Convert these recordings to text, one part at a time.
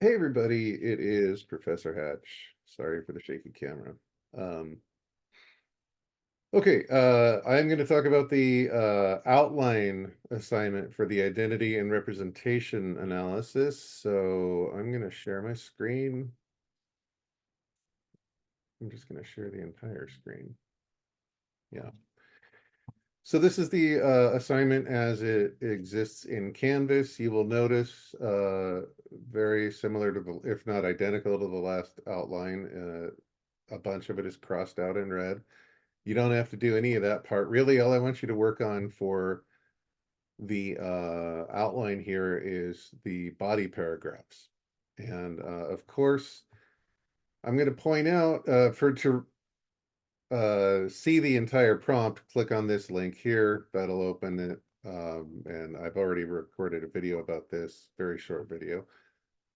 Hey everybody, it is Professor Hatch. Sorry for the shaky camera. Um, I'm going to talk about the outline assignment for the identity and representation analysis. So I'm going to share my screen. I'm just going to share the entire screen. Yeah. So this is the assignment as it exists in Canvas. You will notice very similar to the, if not identical to the last outline. A bunch of it is crossed out in red. You don't have to do any of that part. Really, all I want you to work on for the outline here is the body paragraphs. And of course, I'm going to point out to see the entire prompt, click on this link here. That'll open it. And I've already recorded a video about this, very short video.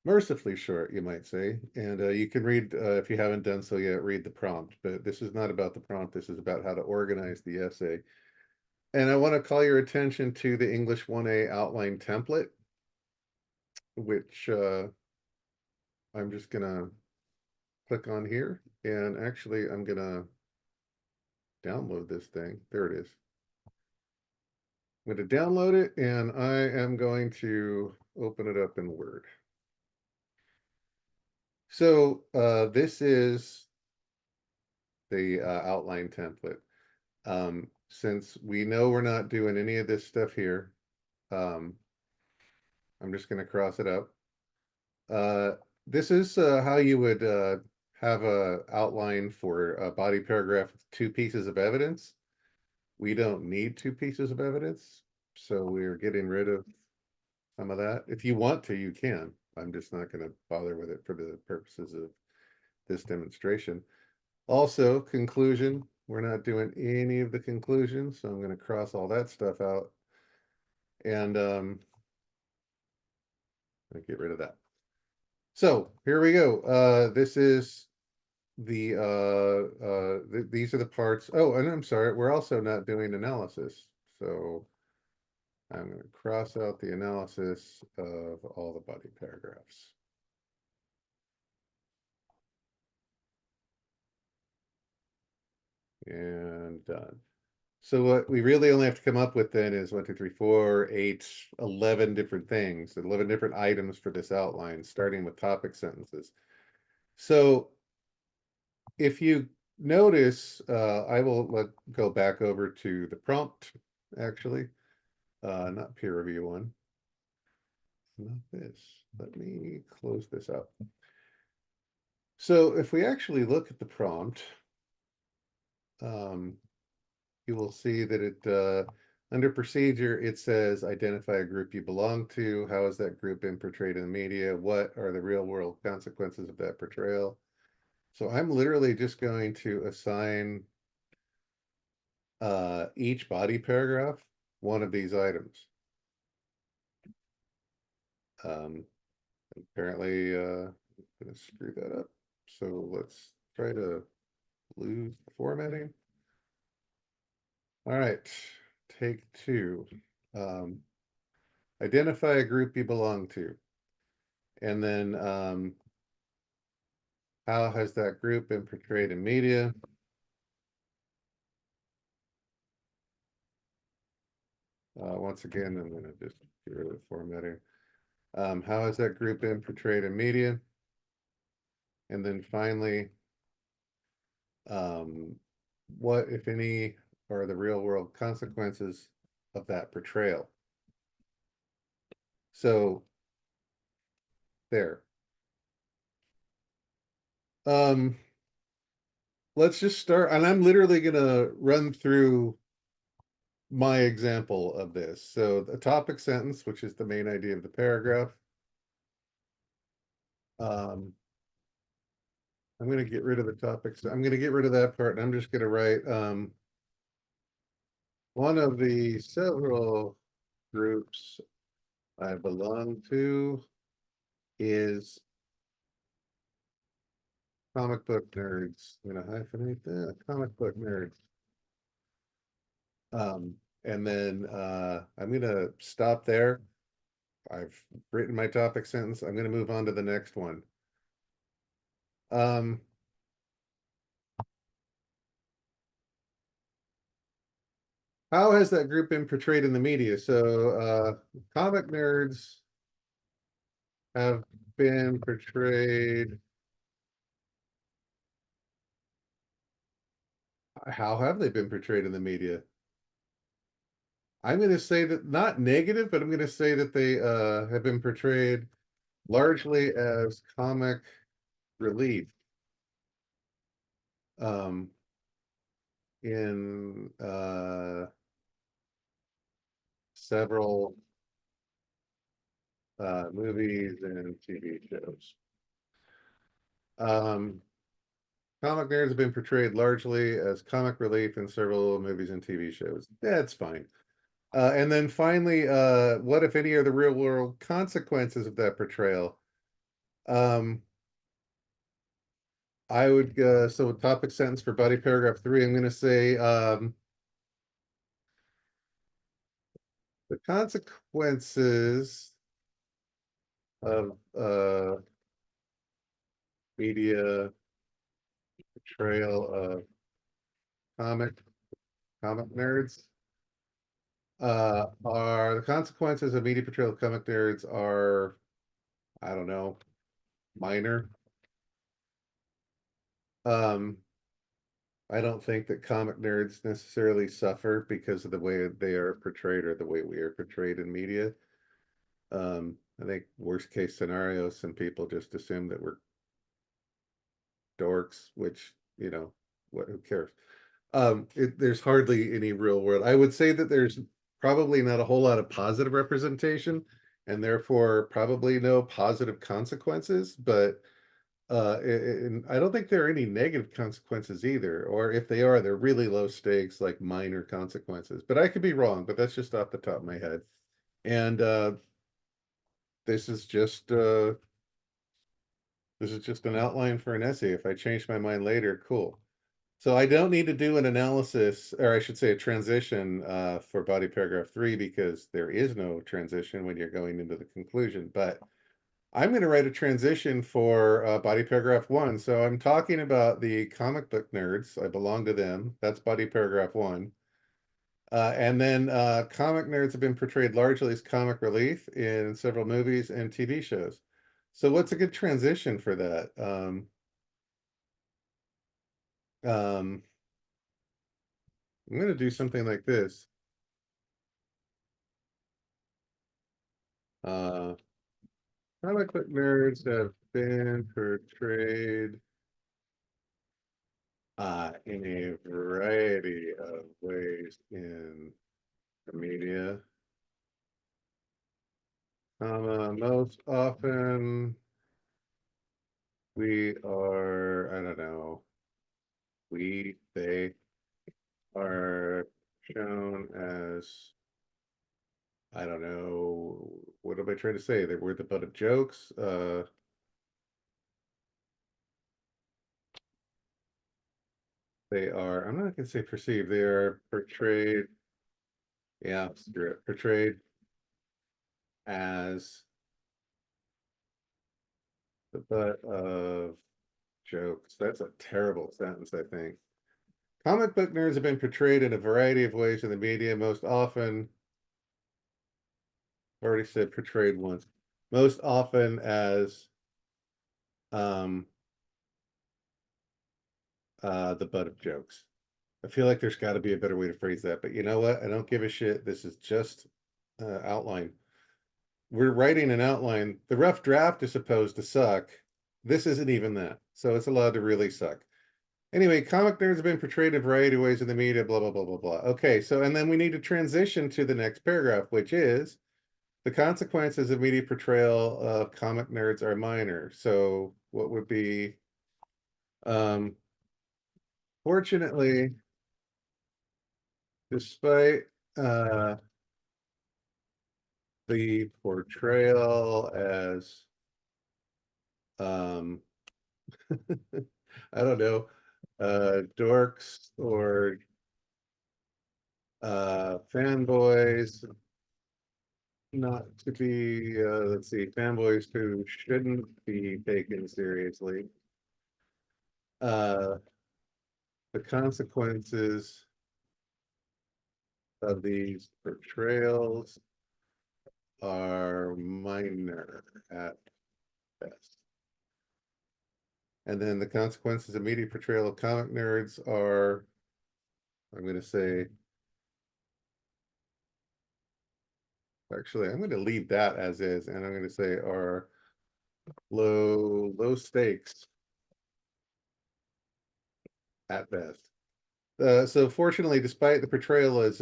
Mercifully short, you might say. And you can read, if you haven't done so yet, read the prompt. But this is not about the prompt. This is about how to organize the essay. And I want to call your attention to the English 1A outline template, which I'm just going to click on here. And actually, I'm going to download this thing. There it is. I'm going to download it, and I am going to open it up in Word. So this is the outline template. Since we know we're not doing any of this stuff here, um, I'm just going to cross it out. This is how you would have a outline for a body paragraph with two pieces of evidence. We don't need two pieces of evidence, so we're getting rid of some of that. If you want to, you can. I'm just not going to bother with it for the purposes of this demonstration. Also, conclusion. We're not doing any of the conclusions, so I'm going to cross all that stuff out. And get rid of that. So here we go. This is these are the parts. Oh, and I'm sorry, we're also not doing analysis. So I'm going to cross out the analysis of all the body paragraphs. And done. So what we really only have to come up with then is 1, 2, 3, 4, 8, 11 different things, 11 different items for this outline, starting with topic sentences. So if you notice, I will go back over to the prompt, actually, not peer review one, not this. Let me close this up. So if we actually look at the prompt, you will see that it, under procedure, it says identify a group you belong to. How has that group been portrayed in the media? What are the real world consequences of that portrayal? So I'm literally just going to assign each body paragraph one of these items. Apparently, I'm going to screw that up. So let's try to lose the formatting. All right, take two. Identify a group you belong to. And then how has that group been portrayed in media? Once again, I'm going to just get rid of the formatting. How has that group been portrayed in media? And then finally, what, if any, are the real world consequences of that portrayal? So there. Um, let's just start, and I'm literally going to run through my example of this. So the topic sentence, which is the main idea of the paragraph. I'm going to get rid of the topics. I'm going to get rid of that part, and I'm just going to write one of the several groups I belong to is comic book nerds. I'm going to hyphenate that, comic book nerds. And then I'm going to stop there. I've written my topic sentence. I'm going to move on to the next one. Um, how has that group been portrayed in the media? So, comic nerds have been portrayed. How have they been portrayed in the media? I'm going to say that not negative, but I'm going to say that they have been portrayed largely as comic relief um, in several movies and TV shows. Um, comic nerds have been portrayed largely as comic relief in several movies and TV shows. That's fine. And then finally, what, if any, are the real world consequences of that portrayal? Um, I would, so topic sentence for body paragraph 3, I'm going to say the consequences of media portrayal of comic comic nerds are the consequences of media portrayal of comic nerds are, I don't know, minor. Um, I don't think that comic nerds necessarily suffer because of the way they are portrayed or the way we are portrayed in media. I think worst case scenario, some people just assume that we're dorks, which, what, who cares? There's hardly any real world. I would say that there's probably not a whole lot of positive representation and therefore probably no positive consequences, but and I don't think there are any negative consequences either, or if they are, they're really low stakes, like minor consequences. But I could be wrong, but that's just off the top of my head. And this is just uh, this is just an outline for an essay. If I change my mind later, cool. So I don't need to do an analysis, or I should say a transition for body paragraph 3 because there is no transition when you're going into the conclusion. But I'm going to write a transition for body paragraph 1. So I'm talking about the comic book nerds. I belong to them. That's body paragraph 1. And then comic nerds have been portrayed largely as comic relief in several movies and TV shows. So what's a good transition for that? Um, I'm going to do something like this. Uh, Comic book nerds have been portrayed in a variety of ways in the media. Most often we are, I don't know, they are shown as, I don't know, what am I trying to say? They were the butt of jokes. They are, I'm not going to say perceived, they are portrayed, yeah, screw it, portrayed as the butt of jokes. That's a terrible sentence, I think. Comic book nerds have been portrayed in a variety of ways in the media, most often, I've already said portrayed once, most often as um, the butt of jokes. I feel like there's got to be a better way to phrase that, but you know what? I don't give a shit. This is just outline. We're writing an outline. The rough draft is supposed to suck. This isn't even that. So it's allowed to really suck. Anyway, comic nerds have been portrayed in a variety of ways in the media, blah, blah, blah, blah, blah. Okay, so, and then we need to transition to the next paragraph, which is the consequences of media portrayal of comic nerds are minor. So what would be, um, fortunately, despite the portrayal as, um, I don't know, dorks or fanboys not to be, let's see, fanboys who shouldn't be taken seriously. Uh, the consequences of these portrayals are minor at best. And then the consequences of media portrayal of comic nerds are, I'm going to say, actually, I'm going to leave that as is, and I'm going to say are low stakes at best. So fortunately, despite the portrayal as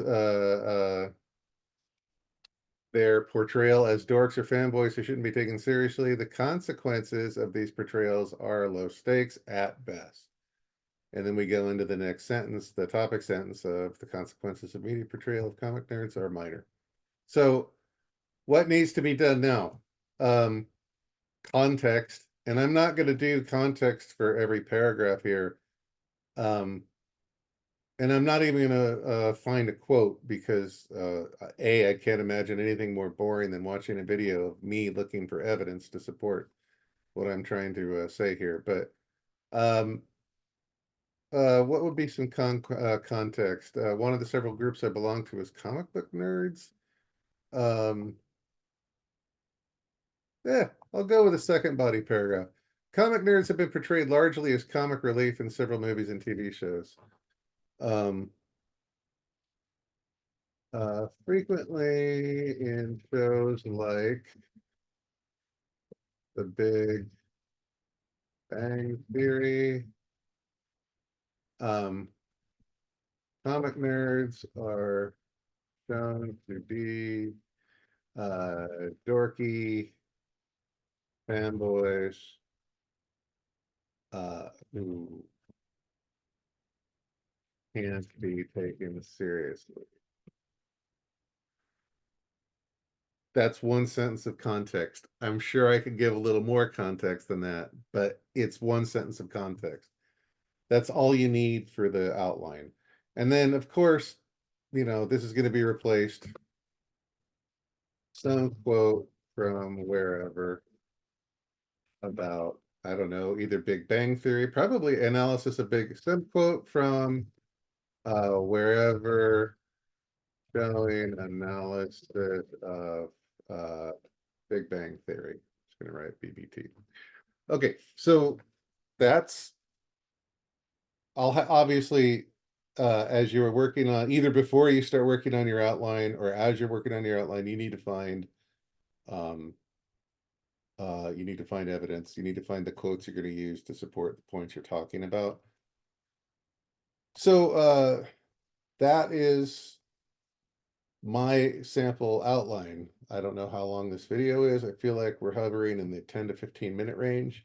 their portrayal as dorks or fanboys who shouldn't be taken seriously, the consequences of these portrayals are low stakes at best. And then we go into the next sentence, the topic sentence of the consequences of media portrayal of comic nerds are minor. So what needs to be done now? Context, and I'm not going to do context for every paragraph here. And I'm not even going to find a quote because I can't imagine anything more boring than watching a video of me looking for evidence to support what I'm trying to say here. But um, what would be some context? One of the several groups I belong to is comic book nerds. Um, yeah, I'll go with the second body paragraph. Comic nerds have been portrayed largely as comic relief in several movies and TV shows. Um, frequently in shows like The Big Bang Theory, um, comic nerds are shown to be dorky fanboys who can't be taken seriously. That's one sentence of context. I'm sure I could give a little more context than that, but it's one sentence of context. That's all you need for the outline. And then, of course, this is going to be replaced. Some quote from wherever about, I don't know, either Big Bang Theory, probably analysis of some quote from wherever showing analysis of Big Bang Theory. Just going to write BBT. Okay, so that's obviously as you were working on either before you start working on your outline or as you're working on your outline, you need to find um, evidence. You need to find the quotes you're going to use to support the points you're talking about. So that is my sample outline. I don't know how long this video is. I feel like we're hovering in the 10 to 15 minute range.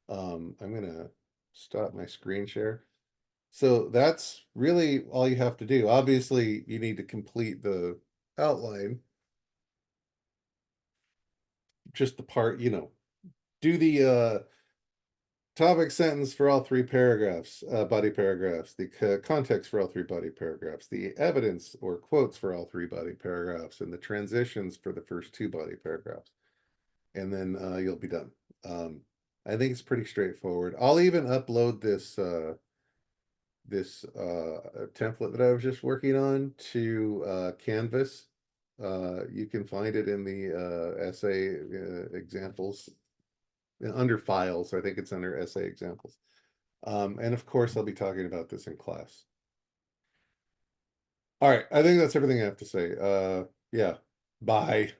I'm going to stop my screen share. So that's really all you have to do. Obviously, you need to complete the outline, just the part, do the topic sentence for all three paragraphs, body paragraphs, the context for all three body paragraphs, the evidence or quotes for all three body paragraphs, and the transitions for the first two body paragraphs. And then you'll be done. I think it's pretty straightforward. I'll even upload this template that I was just working on to Canvas. You can find it in the essay examples under files. I think it's under essay examples. And of course, I'll be talking about this in class. All right, I think that's everything I have to say. Yeah, bye.